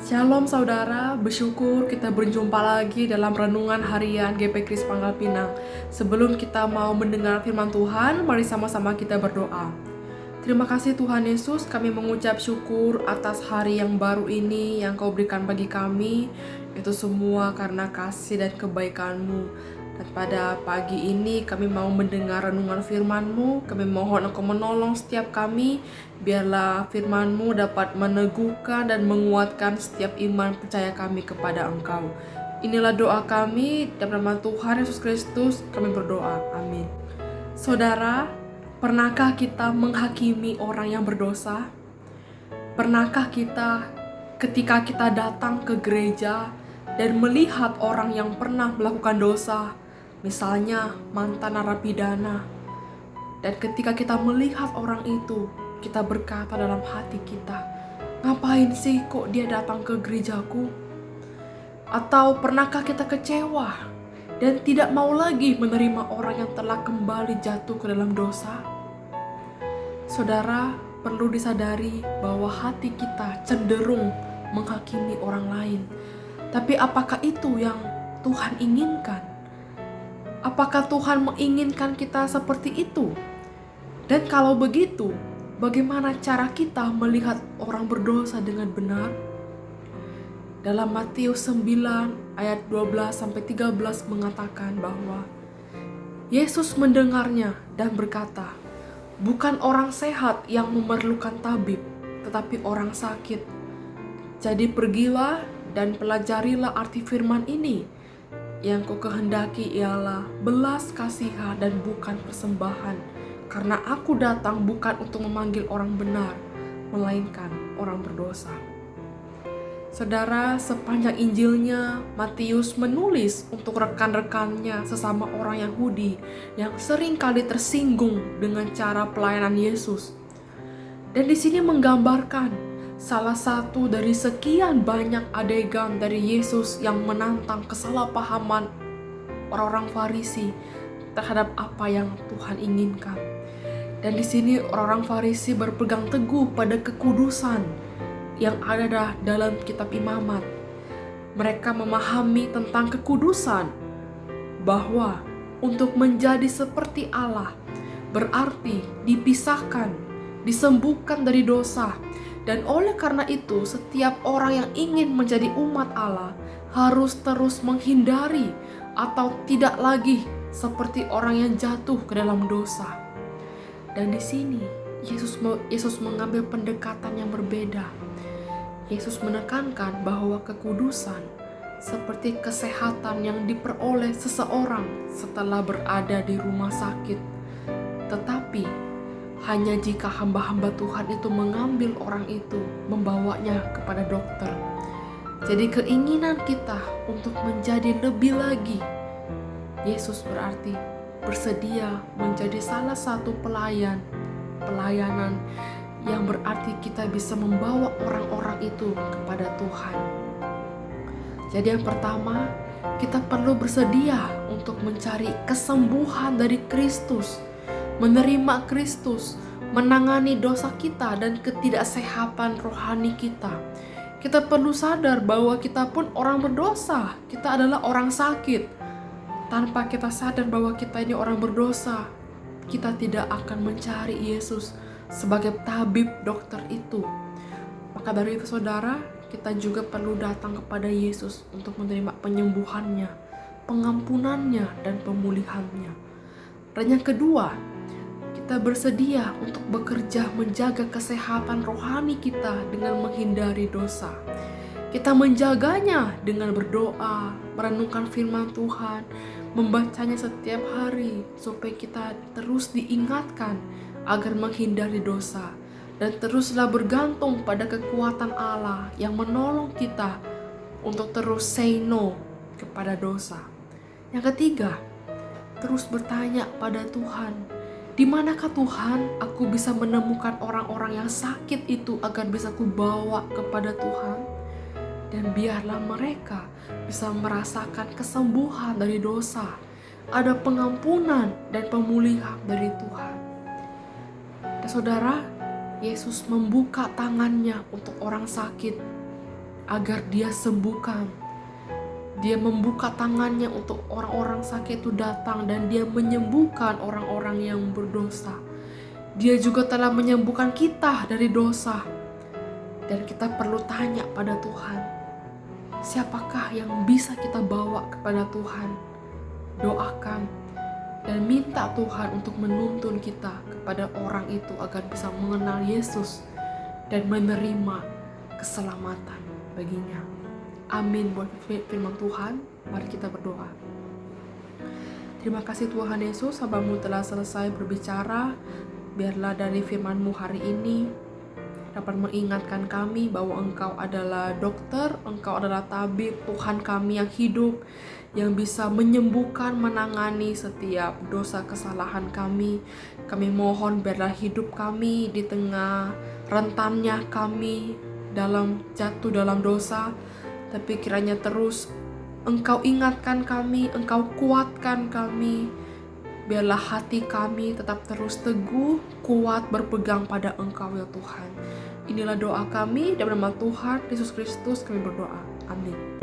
Shalom saudara, bersyukur kita berjumpa lagi dalam renungan harian GP Kris Pangkal Pinang. Sebelum kita mau mendengar firman Tuhan, mari sama-sama kita berdoa. Terima kasih Tuhan Yesus, kami mengucap syukur atas hari yang baru ini yang Kau berikan bagi kami. Itu semua karena kasih dan kebaikan-Mu. Dan pada pagi ini kami mau mendengar renungan firman-Mu. Kami mohon Engkau menolong setiap kami. Biarlah firman-Mu dapat meneguhkan dan menguatkan setiap iman percaya kami kepada Engkau. Inilah doa kami, dalam nama Tuhan Yesus Kristus kami berdoa. Amin. Saudara, pernahkah kita menghakimi orang yang berdosa? Pernahkah kita ketika kita datang ke gereja dan melihat orang yang pernah melakukan dosa, misalnya mantan narapidana, dan ketika kita melihat orang itu, kita berkata dalam hati kita, ngapain sih kok dia datang ke gerejaku? Atau pernahkah kita kecewa dan tidak mau lagi menerima orang yang telah kembali jatuh ke dalam dosa? Saudara, perlu disadari bahwa hati kita cenderung menghakimi orang lain. Tapi apakah itu yang Tuhan inginkan? Apakah Tuhan menginginkan kita seperti itu? Dan kalau begitu, bagaimana cara kita melihat orang berdosa dengan benar? Dalam Matius 9 ayat 12-13 mengatakan bahwa Yesus mendengarnya dan berkata, bukan orang sehat yang memerlukan tabib, tetapi orang sakit. Jadi pergilah dan pelajarilah arti firman ini. Yang kau kehendaki ialah belas kasihan dan bukan persembahan. Karena aku datang bukan untuk memanggil orang benar, melainkan orang berdosa. Saudara, sepanjang Injilnya, Matius menulis untuk rekan-rekannya sesama orang Yahudi yang sering kali tersinggung dengan cara pelayanan Yesus. Dan di sini menggambarkan salah satu dari sekian banyak adegan dari Yesus yang menantang kesalahpahaman orang-orang Farisi terhadap apa yang Tuhan inginkan. Dan di sini orang-orang Farisi berpegang teguh pada kekudusan yang ada dalam kitab Imamat. Mereka memahami tentang kekudusan bahwa untuk menjadi seperti Allah berarti dipisahkan, disembuhkan dari dosa. Dan oleh karena itu, setiap orang yang ingin menjadi umat Allah harus terus menghindari atau tidak lagi seperti orang yang jatuh ke dalam dosa. Dan di sini Yesus mengambil pendekatan yang berbeda. Yesus menekankan bahwa kekudusan seperti kesehatan yang diperoleh seseorang setelah berada di rumah sakit. Tetapi hanya jika hamba-hamba Tuhan itu mengambil orang itu, membawanya kepada dokter. Jadi keinginan kita untuk menjadi lebih lagi, Yesus berarti bersedia menjadi salah satu pelayanan yang berarti kita bisa membawa orang-orang itu kepada Tuhan. Jadi yang pertama, kita perlu bersedia untuk mencari kesembuhan dari Kristus, menerima Kristus, menangani dosa kita dan ketidaksehatan rohani kita. Kita perlu sadar bahwa kita pun orang berdosa, kita adalah orang sakit. Tanpa kita sadar bahwa kita ini orang berdosa, kita tidak akan mencari Yesus sebagai tabib dokter itu. Maka dari itu saudara, kita juga perlu datang kepada Yesus untuk menerima penyembuhannya, pengampunannya, dan pemulihannya. Dan yang kedua, kita bersedia untuk bekerja menjaga kesehatan rohani kita dengan menghindari dosa. Kita menjaganya dengan berdoa, merenungkan firman Tuhan, membacanya setiap hari supaya kita terus diingatkan agar menghindari dosa dan teruslah bergantung pada kekuatan Allah yang menolong kita untuk terus say no kepada dosa. Yang ketiga, terus bertanya pada Tuhan, di manakah Tuhan aku bisa menemukan orang-orang yang sakit itu agar bisa kubawa kepada Tuhan? Dan biarlah mereka bisa merasakan kesembuhan dari dosa, ada pengampunan dan pemulihan dari Tuhan. Dan saudara, Yesus membuka tangannya untuk orang sakit. agar dia sembuhkan. Dia membuka tangannya untuk orang-orang sakit itu datang dan dia menyembuhkan orang-orang yang berdosa. Dia juga telah menyembuhkan kita dari dosa. Dan kita perlu tanya pada Tuhan, siapakah yang bisa kita bawa kepada Tuhan? Doakan dan minta Tuhan untuk menuntun kita kepada orang itu agar bisa mengenal Yesus dan menerima keselamatan baginya. Amin. Buat firman Tuhan, mari kita berdoa. Terima kasih Tuhan Yesus, hamba-Mu telah selesai berbicara. Biarlah dari firman-Mu hari ini dapat mengingatkan kami bahwa Engkau adalah dokter, Engkau adalah tabib, Tuhan kami yang hidup, yang bisa menyembuhkan, menangani setiap dosa kesalahan kami. Kami mohon biarlah hidup kami di tengah rentannya kami jatuh dalam dosa, tapi kiranya terus Engkau ingatkan kami, Engkau kuatkan kami. Biarlah hati kami tetap terus teguh, kuat, berpegang pada Engkau ya Tuhan. Inilah doa kami, dalam nama Tuhan Yesus Kristus kami berdoa. Amin.